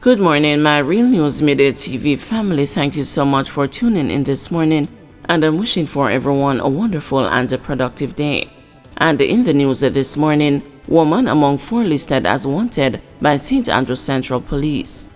Good morning, my Real News Midday TV family. Thank you so much for tuning in this morning, and I'm wishing for everyone a wonderful and a productive day. And in the news this morning, woman among 4 listed as wanted by St. Andrew Central Police.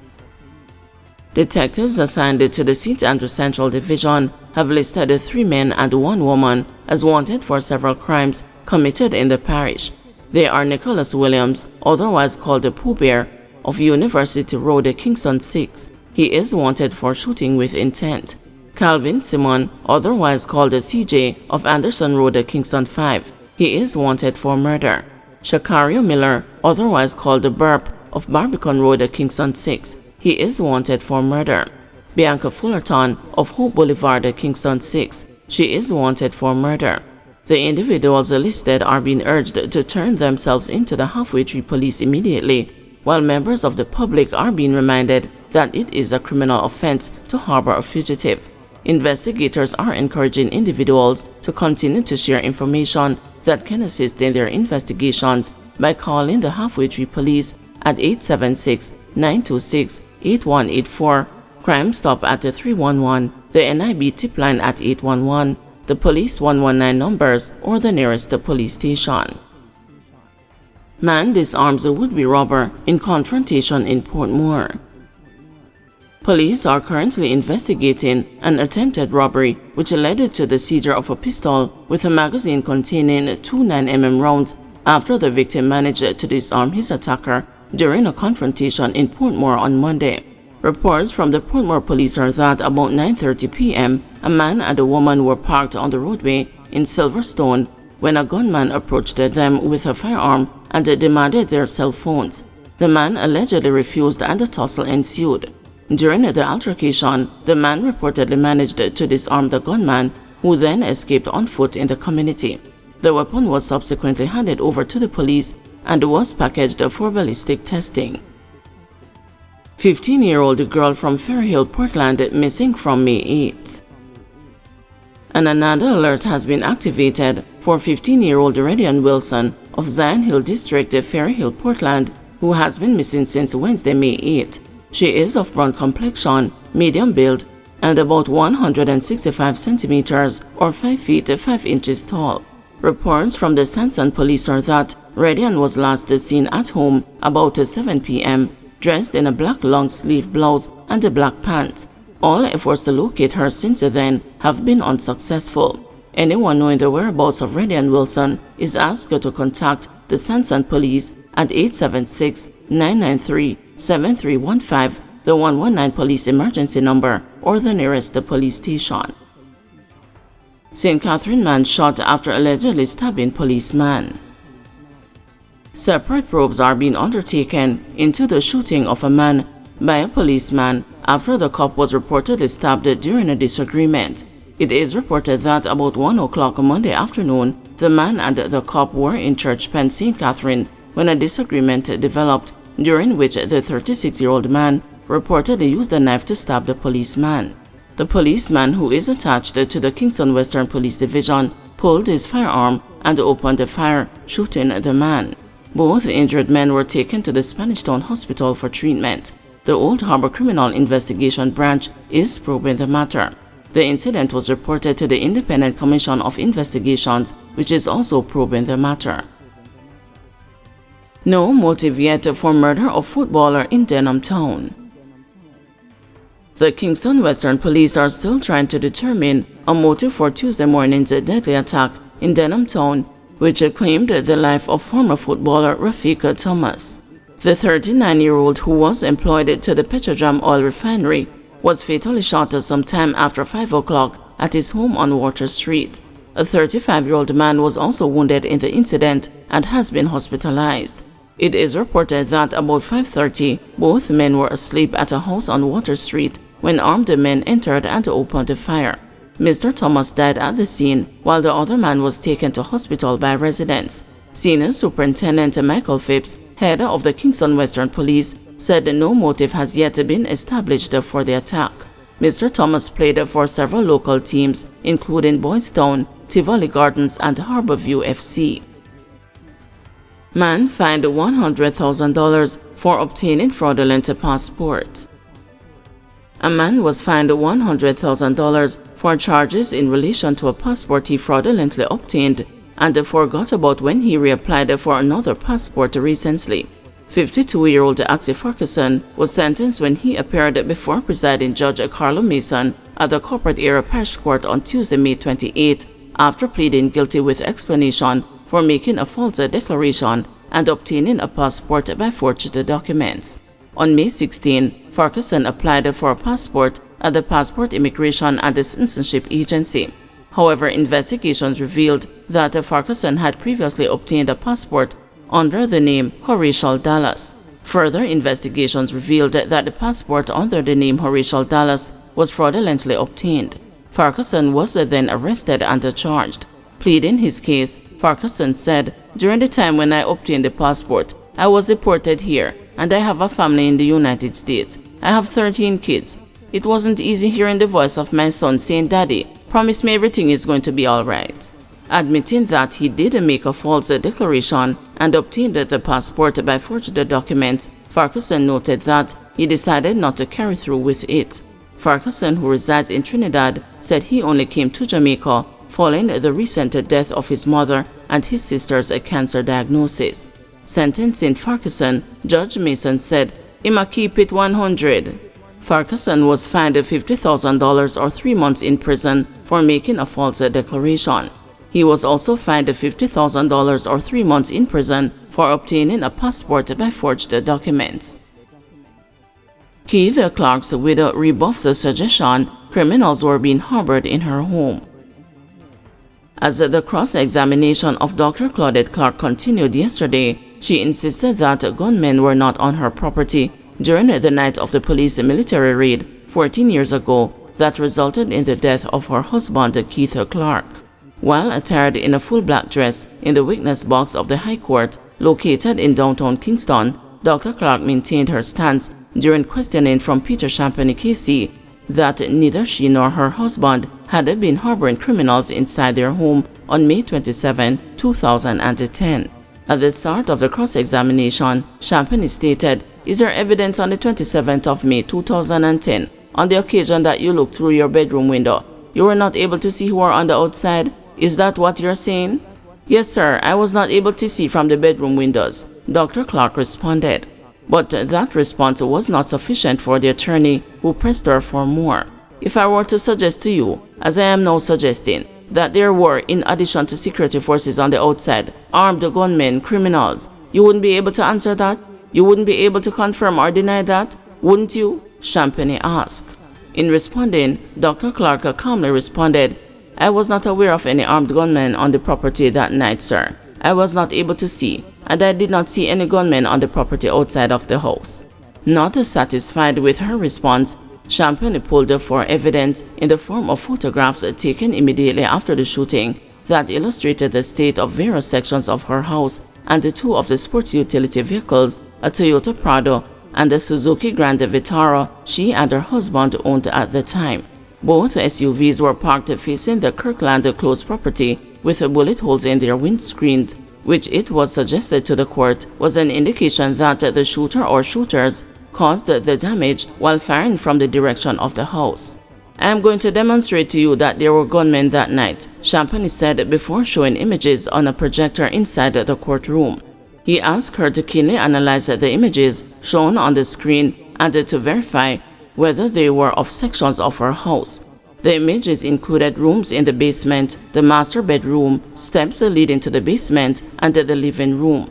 Detectives assigned to the St. Andrew Central Division have listed 3 men and 1 woman as wanted for several crimes committed in the parish. They are Nicholas Williams, otherwise called the Pooh Bear, of University Road, Kingston 6. He is wanted for shooting with intent. Calvin Simon, otherwise called the CJ, of Anderson Road, Kingston 5. He is wanted for murder. Shakario Miller, otherwise called the Burp, of Barbican Road, Kingston 6. He is wanted for murder. Bianca Fullerton, of Hope Boulevard, Kingston 6. She is wanted for murder. The individuals listed are being urged to turn themselves into the Halfway Tree Police immediately, while members of the public are being reminded that it is a criminal offense to harbor a fugitive. Investigators are encouraging individuals to continue to share information that can assist in their investigations by calling the Halfway Tree Police at 876-926-8184, Crime Stop at 311, the NIB tip line at 811, the Police 119 numbers, or the nearest police station. Man disarms a would-be robber in confrontation in Portmore. Police are currently investigating an attempted robbery which led to the seizure of a pistol with a magazine containing 2 9mm rounds after the victim managed to disarm his attacker during a confrontation in Portmore on Monday. Reports from the Portmore police are that about 9:30 p.m., a man and a woman were parked on the roadway in Silverstone when a gunman approached them with a firearm and demanded their cell phones. The man allegedly refused and a tussle ensued. During the altercation, the man reportedly managed to disarm the gunman, who then escaped on foot in the community. The weapon was subsequently handed over to the police and was packaged for ballistic testing. 15-year-old girl from Ferry Hill, Portland, missing from May 8. And another alert has been activated for 15-year-old Redian Wilson of Zion Hill District, Ferry Hill, Portland, who has been missing since Wednesday, May 8. She is of brown complexion, medium build, and about 165 centimeters or 5 feet 5 inches tall. Reports from the Sanson police are that Redian was last seen at home about 7 p.m., dressed in a black long-sleeve blouse and a black pants. All efforts to locate her since then have been unsuccessful. Anyone knowing the whereabouts of Redian Wilson is asked to contact the Sanson police at 876-993-7315, the 119 police emergency number, or the nearest police station. St. Catherine man shot after allegedly stabbing policeman. Separate probes are being undertaken into the shooting of a man by a policeman after the cop was reportedly stabbed during a disagreement. It is reported that about 1 o'clock Monday afternoon, the man and the cop were in Church Pen, St. Catherine, when a disagreement developed, during which the 36-year-old man reportedly used a knife to stab the policeman. The policeman, who is attached to the Kingston Western Police Division, pulled his firearm and opened fire, shooting the man. Both injured men were taken to the Spanish Town Hospital for treatment. The Old Harbor Criminal Investigation Branch is probing the matter. The incident was reported to the Independent Commission of Investigations, which is also probing the matter. No motive yet for murder of footballer in Denham Town. The Kingston Western Police are still trying to determine a motive for Tuesday morning's deadly attack in Denham Town, which claimed the life of former footballer Rafika Thomas. The 39-year-old, who was employed to the Petrojam oil refinery, was fatally shot sometime after 5 o'clock at his home on Water Street. A 35-year-old man was also wounded in the incident and has been hospitalized. It is reported that about 5:30, both men were asleep at a house on Water Street when armed men entered and opened fire. Mr. Thomas died at the scene, while the other man was taken to hospital by residents. Senior Superintendent Michael Phipps, head of the Kingston Western Police, said no motive has yet been established for the attack. Mr. Thomas played for several local teams, including Boydstown, Tivoli Gardens, and Harborview FC. Man fined $100,000 for obtaining fraudulent passport. A man was fined $100,000 for charges in relation to a passport he fraudulently obtained and forgot about when he reapplied for another passport recently. 52-year-old Axie Farquharson was sentenced when he appeared before presiding Judge Carlo Mason at the Corporate Area Parish Court on Tuesday, May 28, after pleading guilty with explanation for making a false declaration and obtaining a passport by forged documents. On May 16, Farquharson applied for a passport at the Passport Immigration and Citizenship Agency. However, investigations revealed that Farquharson had previously obtained a passport under the name Horatio Dallas. Further investigations revealed that the passport under the name Horatio Dallas was fraudulently obtained. Farquharson was then arrested and charged. Pleading his case, Farquharson said, "During the time when I obtained the passport, I was deported here, and I have a family in the United States. I have 13 kids. It wasn't easy hearing the voice of my son saying, 'Daddy, promise me everything is going to be all right.'" Admitting that he did make a false declaration and obtained the passport by forged documents, Farquharson noted that he decided not to carry through with it. Farquharson, who resides in Trinidad, said he only came to Jamaica following the recent death of his mother and his sister's cancer diagnosis. Sentencing Farquharson, Judge Mason said, "I'ma keep it 100. Farquharson was fined $50,000 or 3 months in prison for making a false declaration. He was also fined $50,000 or 3 months in prison for obtaining a passport by forged documents. Keith Clarke's widow rebuffs a suggestion criminals were being harbored in her home. As the cross-examination of Dr. Claudette Clarke continued yesterday, she insisted that gunmen were not on her property during the night of the police military raid 14 years ago that resulted in the death of her husband, Keith Clarke. While attired in a full black dress in the witness box of the High Court located in downtown Kingston, Dr. Clarke maintained her stance during questioning from Peter Champagne Casey that neither she nor her husband had been harboring criminals inside their home on May 27, 2010. At the start of the cross-examination, Champagne stated, "Is there evidence on the 27th of May 2010, on the occasion that you looked through your bedroom window, you were not able to see who were on the outside? Is that what you're saying?" "Yes, sir, I was not able to see from the bedroom windows," Dr. Clarke responded. But that response was not sufficient for the attorney, who pressed her for more. "If I were to suggest to you, as I am now suggesting, that there were, in addition to security forces on the outside, armed gunmen, criminals, you wouldn't be able to answer that? You wouldn't be able to confirm or deny that, wouldn't you?" Champagne asked. In responding, Dr. Clarke calmly responded, "I was not aware of any armed gunmen on the property that night, sir. I was not able to see, and I did not see any gunmen on the property outside of the house." Not satisfied with her response, Champagne pulled for evidence in the form of photographs taken immediately after the shooting that illustrated the state of various sections of her house and the two of the sports utility vehicles, a Toyota Prado and a Suzuki Grand Vitara she and her husband owned at the time. Both SUVs were parked facing the Kirkland Close property with bullet holes in their windscreens, which it was suggested to the court was an indication that the shooter or shooters caused the damage while firing from the direction of the house. "I am going to demonstrate to you that there were gunmen that night," Champagne said before showing images on a projector inside the courtroom. He asked her to keenly analyze the images shown on the screen and to verify whether they were of sections of her house. The images included rooms in the basement, the master bedroom, steps leading to the basement, and the living room.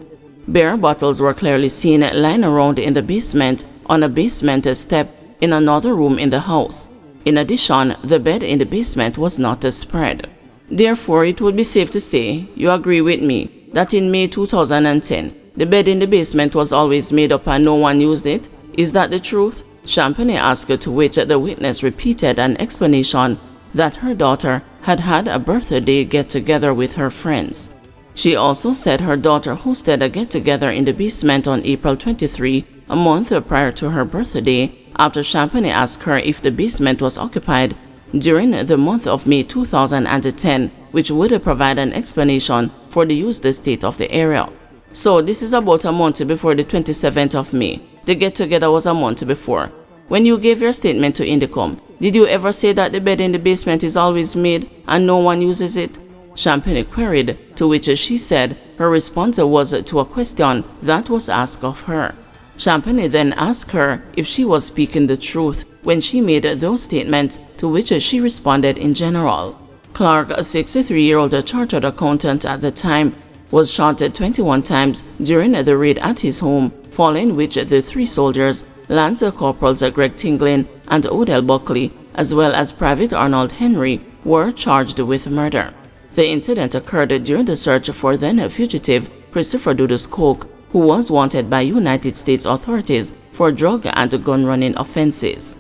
Beer bottles were clearly seen lying around in the basement, on a basement step in another room in the house. In addition, the bed in the basement was not spread. "Therefore, it would be safe to say, you agree with me, that in May 2010, the bed in the basement was always made up and no one used it? Is that the truth?" Champagne asked, to which the witness repeated an explanation that her daughter had had a birthday get-together with her friends. She also said her daughter hosted a get-together in the basement on April 23, a month prior to her birthday, after Champagne asked her if the basement was occupied during the month of May 2010, which would provide an explanation for the used state of the area. So this is about a month before the 27th of May. The get-together was a month before. When you gave your statement to Indicom, did you ever say that the bed in the basement is always made and no one uses it? Champagne queried, to which she said her response was to a question that was asked of her. Champagne then asked her if she was speaking the truth when she made those statements, to which she responded in general. Clarke, a 63-year-old chartered accountant at the time, was shot 21 times during the raid at his home, following which the three soldiers, Lance Corporals Greg Tinglin and Odell Buckley, as well as Private Arnold Henry, were charged with murder. The incident occurred during the search for then fugitive Christopher Dudus Coke, who was wanted by United States authorities for drug and gun running offenses.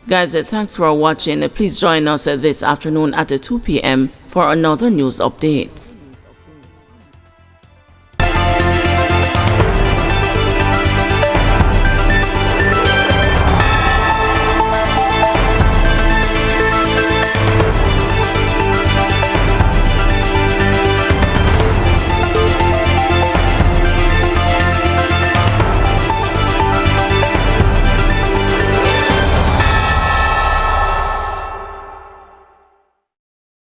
Guys, thanks for watching. Please join us this afternoon at 2 p.m. for another news update.